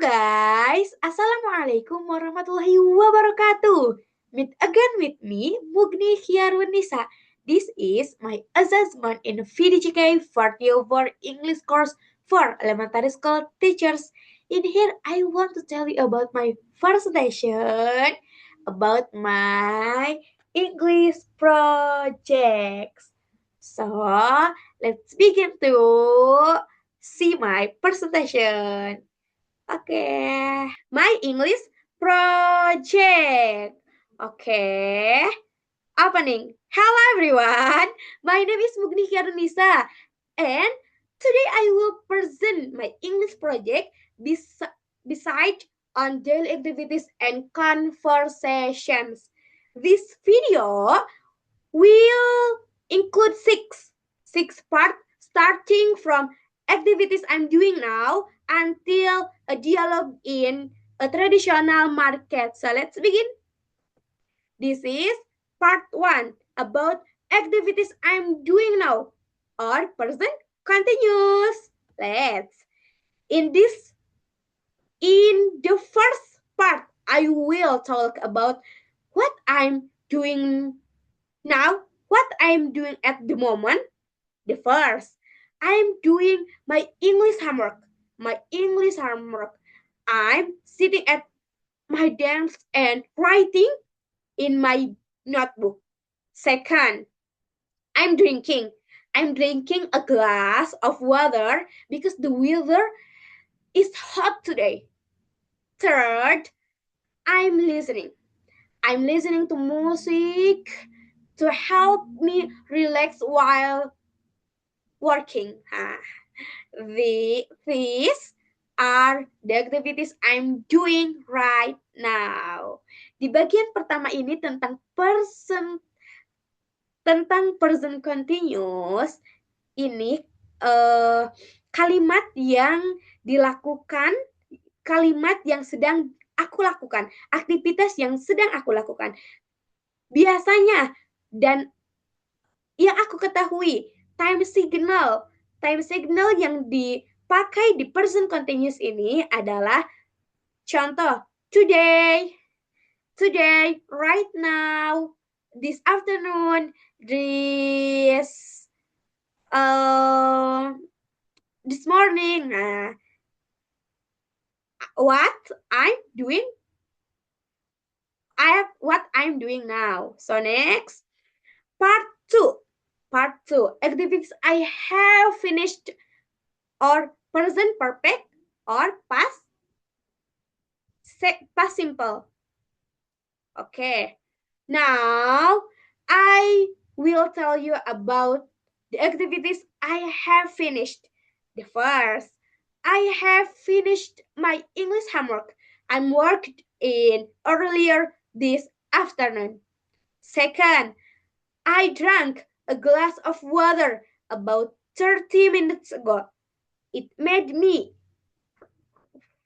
guys, Assalamualaikum warahmatullahi wabarakatuh. Meet again with me, Mugni Khiarunisa. This is my assessment in VDGK 44 English course for elementary school teachers. In here, I want to tell you about my first session about my English projects. So, let's begin to see my presentation. My English project. Opening. Hello everyone. My name is Mugni Khiarunisa, and today I will present my English project beside on daily activities and conversations. This video will include six parts starting from activities I'm doing now until a dialogue in a traditional market. So let's begin. This is part 1 about activities I'm doing now or present continuous. In the first part, I will talk about what I'm doing now, what I'm doing at the moment. The first, I'm doing my English homework. I'm sitting at my desk and writing in my notebook. Second, I'm drinking. I'm drinking a glass of water because the weather is hot today. Third, I'm listening. I'm listening to music to help me relax while working. These are the activities I'm doing right now. Di bagian pertama ini tentang present continuous, ini kalimat yang dilakukan, kalimat yang sedang aku lakukan, aktivitas yang sedang aku lakukan. Biasanya dan yang aku ketahui, time signal yang dipakai di present continuous ini adalah contoh today, right now, this afternoon, this morning. What I'm doing now. So next, part 2. Activities I have finished or present perfect or past simple. Okay. Now I will tell you about the activities I have finished. The first, I have finished my English homework. I worked in earlier this afternoon. Second, I drank a glass of water about 30 minutes ago. It made me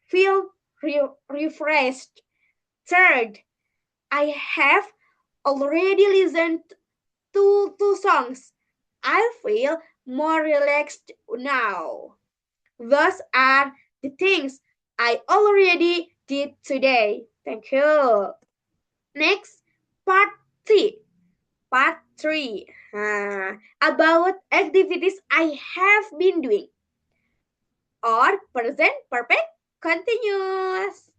feel refreshed. Third, I have already listened to 2 songs. I feel more relaxed now. Those are the things I already did today. Thank you. Next, part 3. About activities I have been doing or present perfect continuous.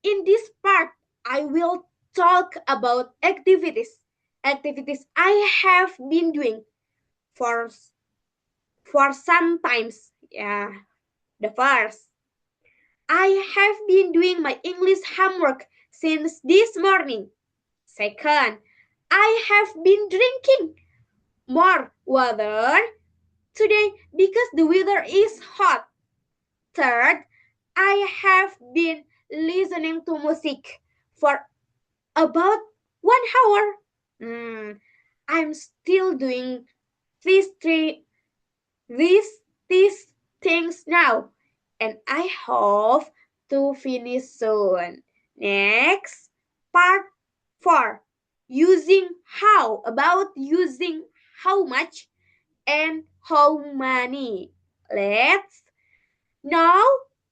In this part, I will talk about activities I have been doing for some times. The first, I have been doing my English homework since this morning. Second, I have been drinking more water today because the weather is hot. Third, I have been listening to music for about 1 hour. I'm still doing these things now, and I hope to finish soon. Next, part 4. Using how much and how many. Let's now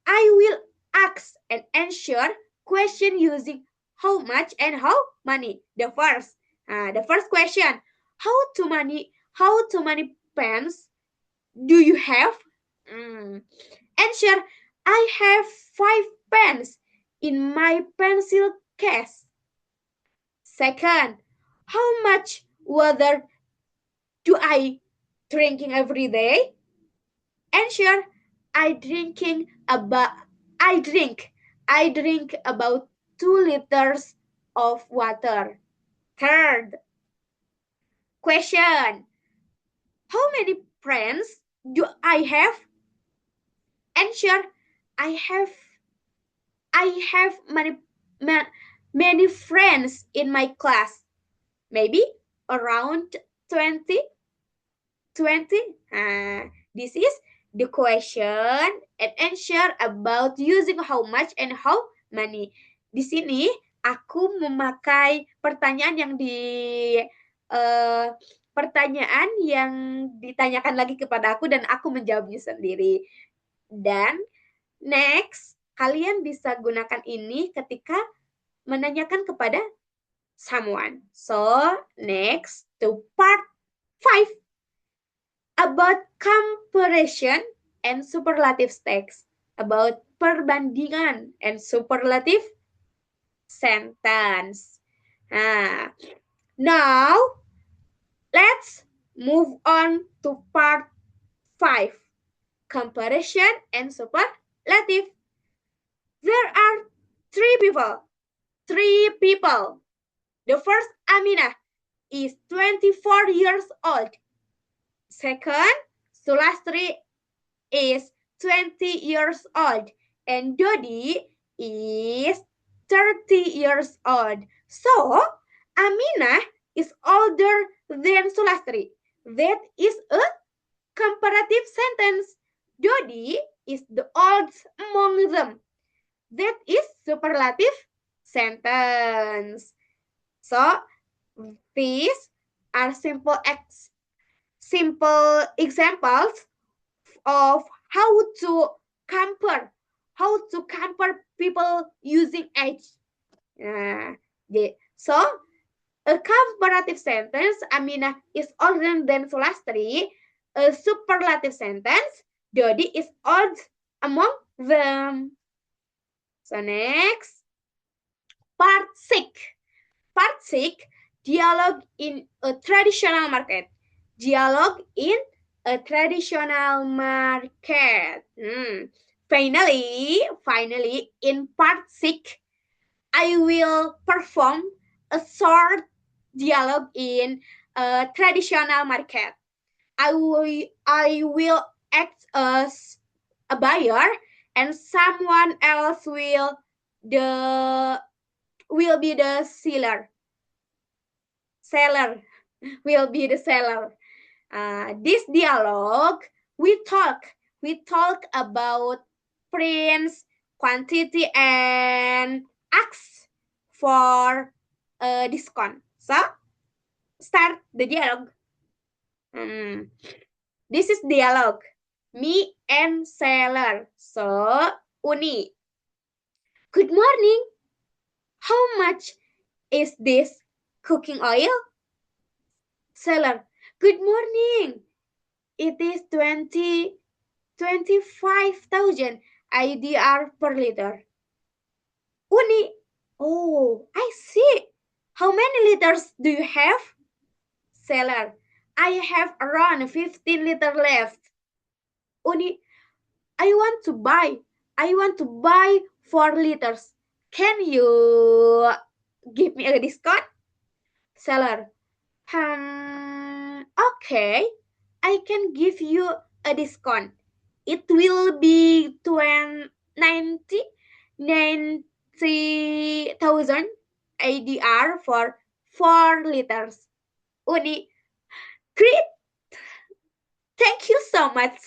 I will ask and answer question using how much and how many. The first question, how too many pens do you have? Answer, I have 5 pens in my pencil case. Second, how much water do I drinking every day? Answer, I drinking about I drink about 2 liters of water. Third question, how many friends do I have? Answer, I have many friends in my class. Maybe around 20. This is the question and answer about using how much and how many. Di sini aku memakai pertanyaan yang ditanyakan lagi kepada aku dan aku menjawabnya sendiri. Dan next, kalian bisa gunakan ini ketika menanyakan kepada someone. So, next to part 5 about comparison and superlative text. About perbandingan and superlative sentence. Now, let's move on to part 5. Comparison and superlative. There are 3 people. 3 people. The first, Aminah, is 24 years old. Second, Sulastri is 20 years old. And Dodi is 30 years old. So, Aminah is older than Sulastri. That is a comparative sentence. Dodi is the oldest among them. That is superlative sentence. So, these are simple examples of how to compare people using age. So, a comparative sentence, Aminah is older than Sulastri. A superlative sentence, Dodi is old among them. So next, part 6. Part 6, dialogue in a traditional market. Dialogue in a traditional market. Finally, in part 6, I will perform a short dialogue in a traditional market. I will act as a buyer, and someone else will be the seller. Will be the seller. This dialogue, we talk about prints, quantity, and ask for a discount. So, start the dialogue. This is dialogue. Me and seller. So, Uni. Good morning. How much is this cooking oil? Seller. Good morning. It is 25,000 IDR per liter. Uni. Oh, I see. How many liters do you have? Seller. I have around 15 liters left. Uni. I want to buy 4 liters. Can you give me a discount? Seller. Okay. I can give you a discount. It will be 90,000 ADR for 4 liters. Uni. Great. Thank you so much.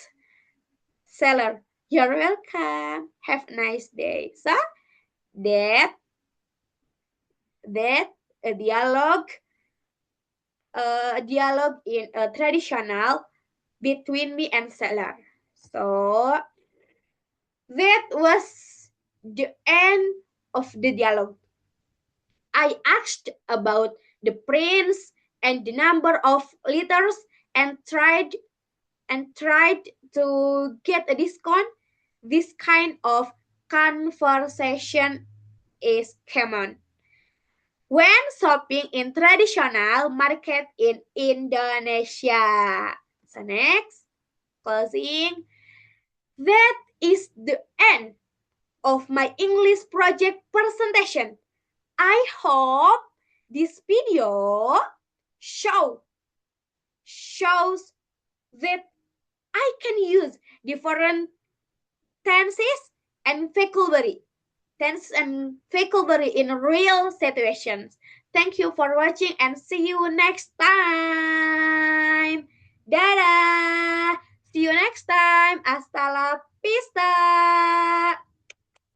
Seller. You're welcome. Have a nice day. So, that a dialogue in a traditional between me and seller. So, That was the end of the dialogue. I asked about the prince and the number of letters and tried to get a discount. This kind of conversation is common when shopping in traditional market in Indonesia. So next, closing. That is the end of my English project presentation. I hope this video shows that I can use different tenses and vocabulary in real situations. Thank you for watching and see you next time. Dadah. See you next time. Hasta la vista.